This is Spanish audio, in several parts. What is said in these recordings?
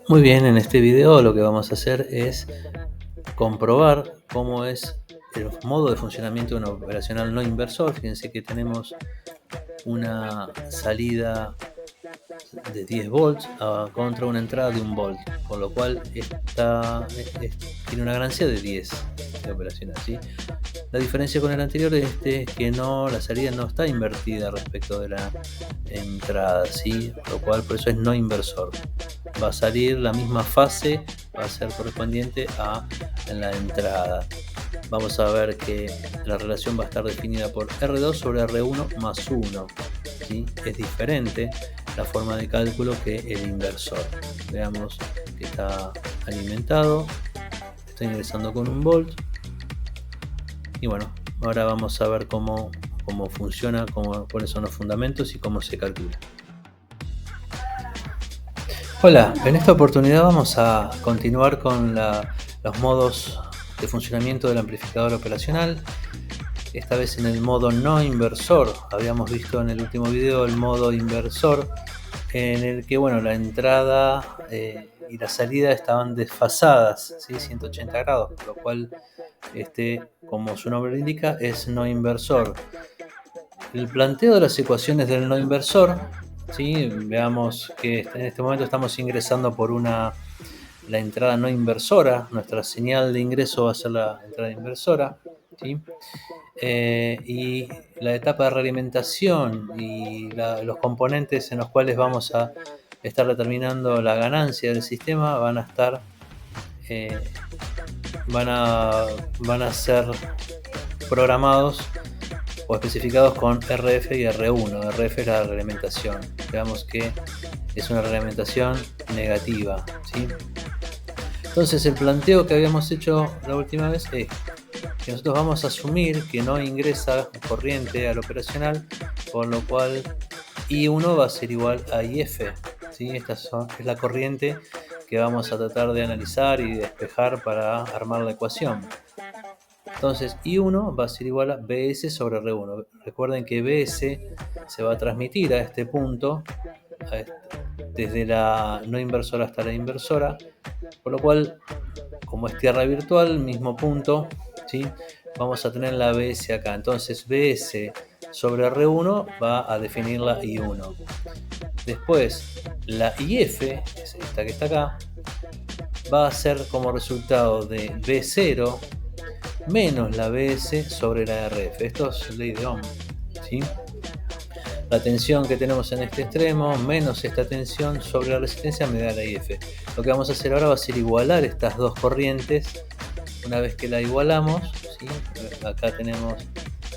Muy bien, en este video lo que vamos a hacer es comprobar cómo es el modo de funcionamiento de una operacional no inversor. Fíjense que tenemos una salida de 10 volts contra una entrada de 1 volt, con lo cual tiene una ganancia de 10 de operacional, ¿sí? La diferencia con el anterior es que la salida no está invertida respecto de la entrada, ¿sí? Lo cual por eso es no inversor. Va a salir la misma fase, va a ser correspondiente a la entrada. Vamos a ver que la relación va a estar definida por R2 sobre R1 más 1, ¿sí? Es diferente la forma de cálculo que el inversor. Veamos que está alimentado, está ingresando con 1 volt. Y bueno, ahora vamos a ver cómo funciona, cuáles son los fundamentos y cómo se calcula. Hola, en esta oportunidad vamos a continuar con los modos de funcionamiento del amplificador operacional. Esta vez en el modo no inversor. Habíamos visto en el último video el modo inversor, en el que la entrada y la salida estaban desfasadas, ¿sí? 180 grados, por lo cual como su nombre lo indica, es no inversor. El planteo de las ecuaciones del no inversor, ¿sí? Veamos que en este momento estamos ingresando por la entrada no inversora. Nuestra señal de ingreso va a ser la entrada inversora, ¿sí? Y la etapa de realimentación y los componentes en los cuales vamos a estar determinando la ganancia del sistema van a estar van a ser programados o especificados con RF y R1. RF es la realimentación. Veamos que es una realimentación negativa, ¿sí? Entonces el planteo que habíamos hecho la última vez es que nosotros vamos a asumir que no ingresa corriente al operacional, por lo cual I1 va a ser igual a IF, ¿sí? Esta es la corriente que vamos a tratar de analizar y despejar para armar la ecuación. Entonces I1 va a ser igual a BS sobre R1. Recuerden que BS se va a transmitir a este punto, desde la no inversora hasta la inversora, por lo cual, como es tierra virtual, mismo punto, ¿sí? Vamos a tener la BS acá. Entonces BS sobre R1 va a definir la I1. Después la IF, es esta que está acá, va a ser como resultado de B0 menos la BS sobre la RF. Esto es ley de Ohm, ¿sí? La tensión que tenemos en este extremo menos esta tensión sobre la resistencia me da la IF. Lo que vamos a hacer ahora va a ser igualar estas dos corrientes. Una vez que la igualamos, ¿sí? Acá tenemos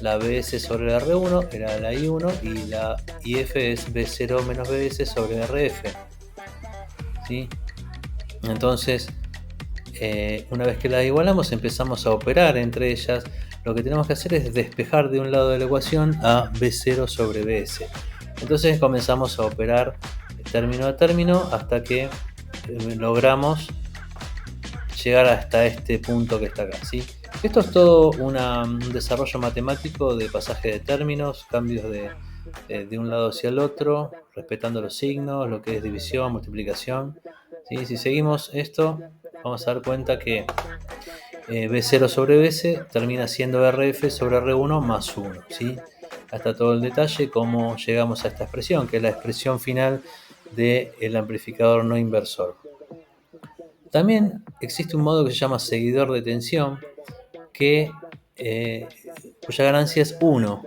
la BS sobre la R1, era la I1, y la IF es B0 menos BS sobre RF, ¿sí? Entonces, una vez que las igualamos, empezamos a operar entre ellas. Lo que tenemos que hacer es despejar de un lado de la ecuación a B0 sobre BS. Entonces comenzamos a operar término a término hasta que logramos llegar hasta este punto que está acá, ¿sí? Esto es todo un desarrollo matemático de pasaje de términos, cambios de un lado hacia el otro, respetando los signos, lo que es división, multiplicación, ¿sí? Si seguimos esto, vamos a dar cuenta que B0 sobre BS termina siendo RF sobre R1 más 1, ¿sí? Hasta todo el detalle, cómo llegamos a esta expresión, que es la expresión final del amplificador no inversor. También existe un modo que se llama seguidor de tensión, cuya ganancia es 1.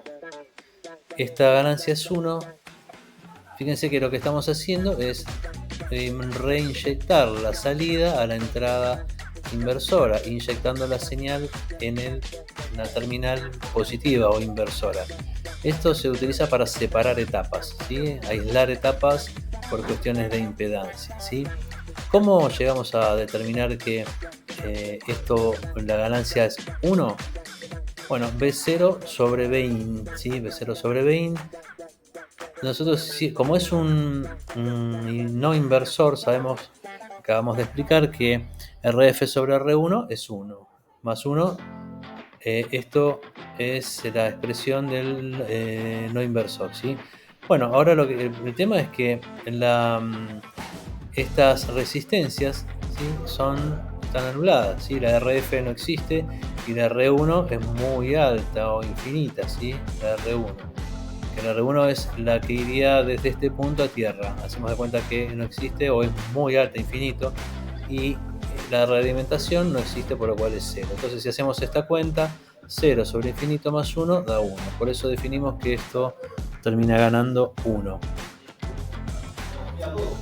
Esta ganancia es 1. Fíjense que lo que estamos haciendo es reinyectar la salida a la entrada inversora, inyectando la señal en la terminal positiva o inversora. Esto se utiliza para separar etapas, ¿sí? Aislar etapas por cuestiones de impedancia, ¿sí? ¿Cómo llegamos a determinar que la ganancia es 1? Bueno, B0 sobre Bin, ¿sí? B0 sobre Bin. Nosotros, como es un no inversor, acabamos de explicar que RF sobre R1 es 1, más 1. Esto es la expresión del no inversor, ¿sí? Bueno, ahora el tema es que estas resistencias, ¿sí? Están anuladas, ¿sí? La RF no existe y la R1 es muy alta o infinita, ¿sí? La R1. Que la R1 es la que iría desde este punto a Tierra. Hacemos de cuenta que no existe o es muy alta, infinito, y la realimentación no existe, por lo cual es 0. Entonces, si hacemos esta cuenta, 0 sobre infinito más 1 da 1. Por eso definimos que esto termina ganando 1.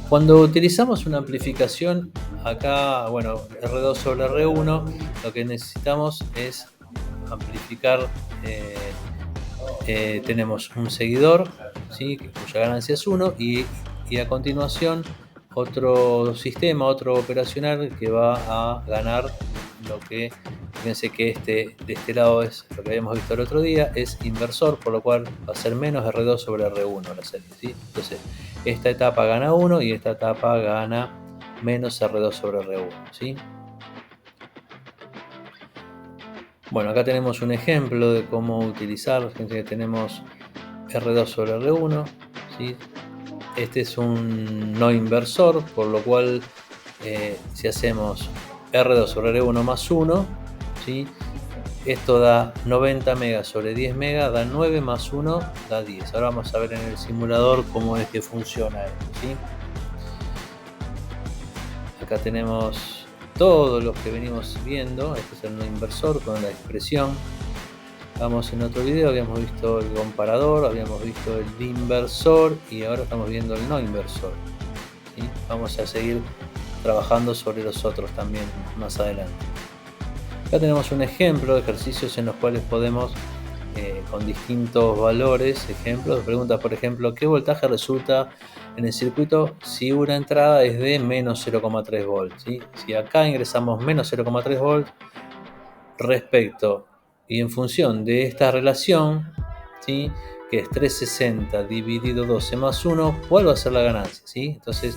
Cuando utilizamos una amplificación, acá, bueno, R2 sobre R1, lo que necesitamos es amplificar. Tenemos un seguidor, ¿sí? Cuya ganancia es 1, y a continuación otro sistema, otro operacional que va a ganar lo que, fíjense que de este lado es lo que habíamos visto el otro día, es inversor, por lo cual va a ser menos R2 sobre R1 la serie, ¿sí? Entonces, esta etapa gana 1 y esta etapa gana menos R2 sobre R1, ¿sí? Bueno, acá tenemos un ejemplo de cómo utilizar. Fíjense que tenemos R2 sobre R1, ¿sí? Este es un no inversor, por lo cual si hacemos R2 sobre R1 más 1, ¿sí? Esto da 90 megas sobre 10 megas, da 9 más 1 da 10. Ahora vamos a ver en el simulador cómo es que funciona esto, ¿sí? Acá tenemos todos los que venimos viendo. Este es el no inversor con la expresión. Vamos en otro video, habíamos visto el comparador, habíamos visto el inversor y ahora estamos viendo el no inversor, ¿sí? Vamos a seguir trabajando sobre los otros también más adelante. Acá tenemos un ejemplo de ejercicios en los cuales podemos, con distintos valores, ejemplos, preguntas, por ejemplo, ¿qué voltaje resulta en el circuito si una entrada es de menos 0,3 volts? ¿Sí? Si acá ingresamos menos 0,3 volts respecto y en función de esta relación, ¿sí? Que es 360 dividido 12 más 1, ¿cuál va a ser la ganancia? ¿Sí? Entonces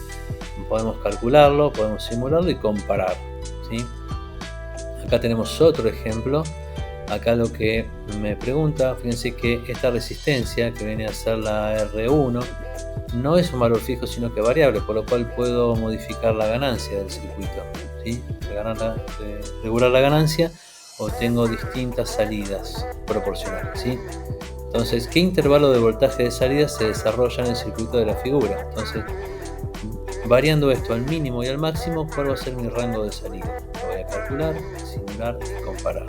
podemos calcularlo, podemos simularlo y comparar, ¿sí? Acá tenemos otro ejemplo. Acá lo que me pregunta, fíjense que esta resistencia que viene a ser la R1 no es un valor fijo sino que variable, por lo cual puedo modificar la ganancia del circuito, ¿sí? Regular la ganancia, o tengo distintas salidas proporcionales, ¿sí? Entonces, ¿qué intervalo de voltaje de salida se desarrolla en el circuito de la figura? Entonces, variando esto al mínimo y al máximo, ¿cuál va a ser mi rango de salida? Lo voy a calcular, simular y comparar.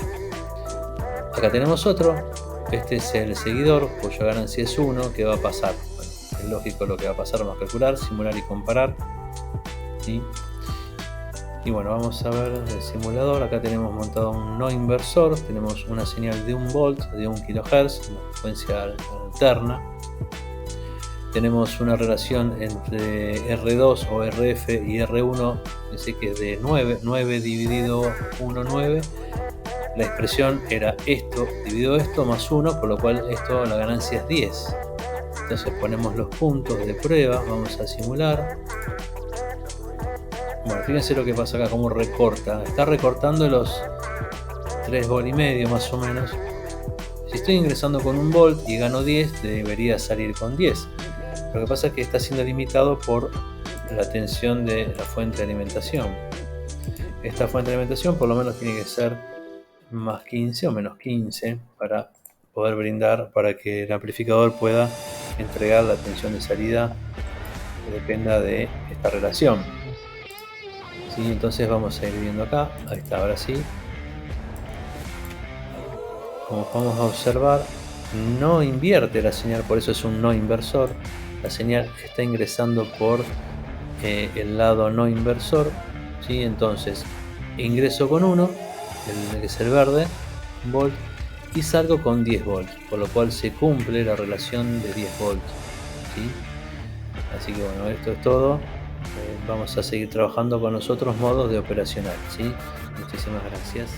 Acá tenemos otro. Este es el seguidor, cuya ganancia es 1, que va a pasar. Bueno, es lógico lo que va a pasar, vamos a calcular, simular y comparar, ¿sí? Y bueno, vamos a ver el simulador. Acá tenemos montado un no inversor, tenemos una señal de 1 volt, de 1 kHz, una frecuencia alterna. Tenemos una relación entre R2 o RF y R1, dice que es de 9 dividido 1, 9. La expresión era esto dividido esto más 1, por lo cual esto, la ganancia es 10. Entonces ponemos los puntos de prueba, vamos a simular. Bueno, fíjense lo que pasa acá, cómo recorta. Está recortando los 3 volt y medio más o menos. Si estoy ingresando con 1 volt y gano 10, debería salir con 10. Lo que pasa es que está siendo limitado por la tensión de la fuente de alimentación. Esta fuente de alimentación por lo menos tiene que ser más 15 o menos 15 para poder brindar, para que el amplificador pueda entregar la tensión de salida que dependa de esta relación. ¿Sí? Entonces vamos a ir viendo acá, ahí está, ahora sí. Como vamos a observar, no invierte la señal, por eso es un no inversor. La señal está ingresando por el lado no inversor, ¿sí? Entonces ingreso con 1, que es el verde, volt, y salgo con 10 volts, por lo cual se cumple la relación de 10 volts, ¿sí? Así que bueno, esto es todo. Vamos a seguir trabajando con los otros modos de operacional, ¿sí? Muchísimas gracias.